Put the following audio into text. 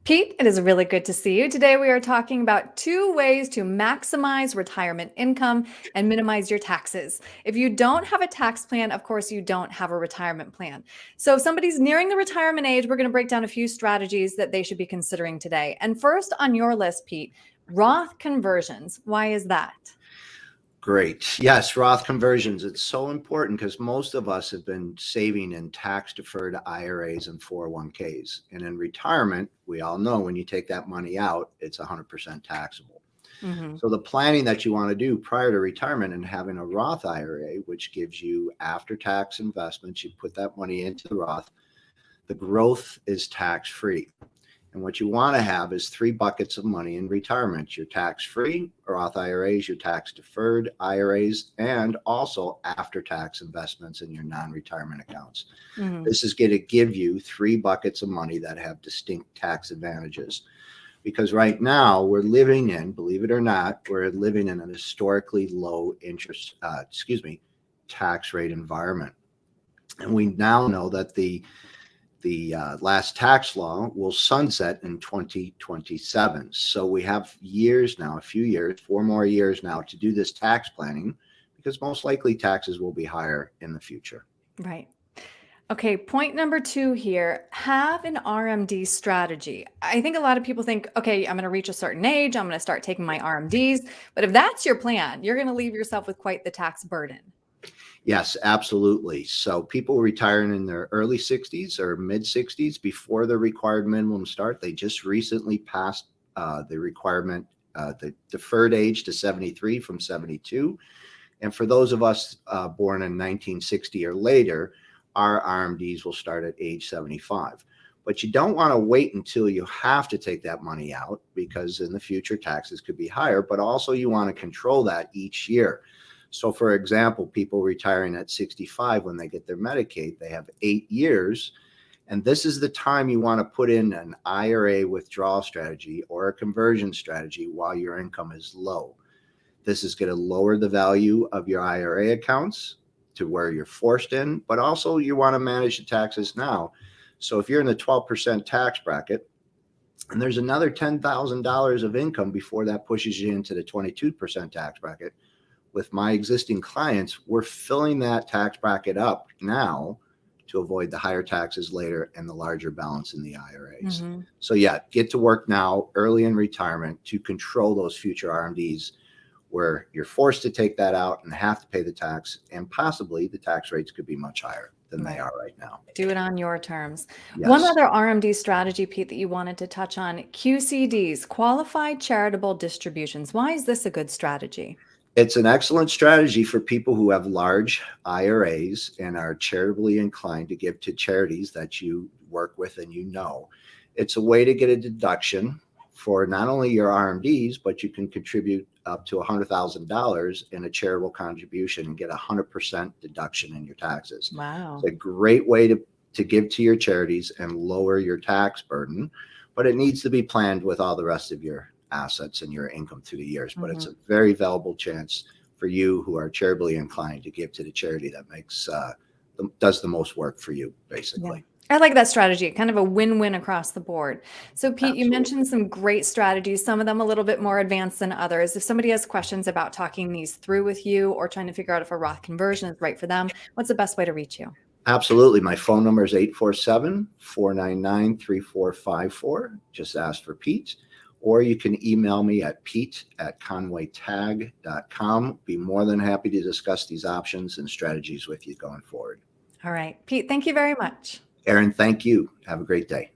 Pete, it is really good to see you. Today, we are talking about 2 ways to maximize retirement income and minimize your taxes. If you don't have a tax plan, of course, you don't have a retirement plan. So, if somebody's nearing the retirement age, we're going to break down a few strategies that they should be considering today. And first on your list, Pete, Roth conversions. Why is that? Great. Yes, Roth conversions. It's so important because most of us have been saving in tax deferred IRAs and 401ks. And in retirement, we all know when you take that money out, it's 100% taxable. Mhm. So the planning that you want to do prior to retirement and having a Roth IRA, which gives you after tax investments, you put that money into the Roth, the growth is tax free. And what you want to have is 3 buckets of money in retirement: your tax-free Roth IRAs, your tax-deferred IRAs, and also after-tax investments in your non-retirement accounts. Mhm. This is going to give you 3 buckets of money that have distinct tax advantages. Because right now we're living in, believe it or not, we're living in an historically low interest, tax rate environment. And we now know that the last tax law will sunset in 2027. So we have years now, a few years, 4 more years now to do this tax planning, because most likely taxes will be higher in the future. Right. Okay, point number 2 here, have an RMD strategy. I think a lot of people think, okay, I'm going to reach a certain age, I'm going to start taking my RMDs. But if that's your plan, you're going to leave yourself with quite the tax burden. Yes, absolutely. So people retiring in their early 60s or mid 60s before the required minimum start, they just recently passed the requirement, the deferred age to 73 from 72. And for those of us born in 1960 or later, our RMDs will start at age 75. But you don't want to wait until you have to take that money out, because in the future taxes could be higher, but also you want to control that each year. So for example, people retiring at 65, when they get their Medicaid, they have 8 years. And this is the time you want to put in an IRA withdrawal strategy or a conversion strategy while your income is low. This is going to lower the value of your IRA accounts to where you're forced in, but also you want to manage the taxes now. So if you're in the 12% tax bracket and there's another $10,000 of income before that pushes you into the 22% tax bracket, with my existing clients, we're filling that tax bracket up now to avoid the higher taxes later and the larger balance in the IRAs. Mm-hmm. So yeah, get to work now early in retirement to control those future RMDs where you're forced to take that out and have to pay the tax, and possibly the tax rates could be much higher than they are right now. Do it on your terms. Yes. One other RMD strategy, Pete, that you wanted to touch on, QCDs, Qualified Charitable Distributions. Why is this a good strategy? It's an excellent strategy for people who have large IRAs and are charitably inclined to give to charities that you work with and you know. It's a way to get a deduction for not only your RMDs, but you can contribute up to $100,000 in a charitable contribution and get 100% deduction in your taxes. Wow. It's a great way to give to your charities and lower your tax burden, but it needs to be planned with all the rest of your assets and your income through the years. But it's a very valuable chance for you who are charitably inclined to give to the charity that makes does the most work for you, basically. Yeah. I like that strategy, kind of a win-win across the board. So Pete, Absolutely. You mentioned some great strategies, some of them a little bit more advanced than others. If somebody has questions about talking these through with you or trying to figure out if a Roth conversion is right for them, what's the best way to reach you? Absolutely. My phone number is 847-499-3454. Just ask for Pete. Or you can email me at pete@conwaytag.com. Be more than happy to discuss these options and strategies with you going forward. All right. Pete, thank you very much. Erin, thank you. Have a great day.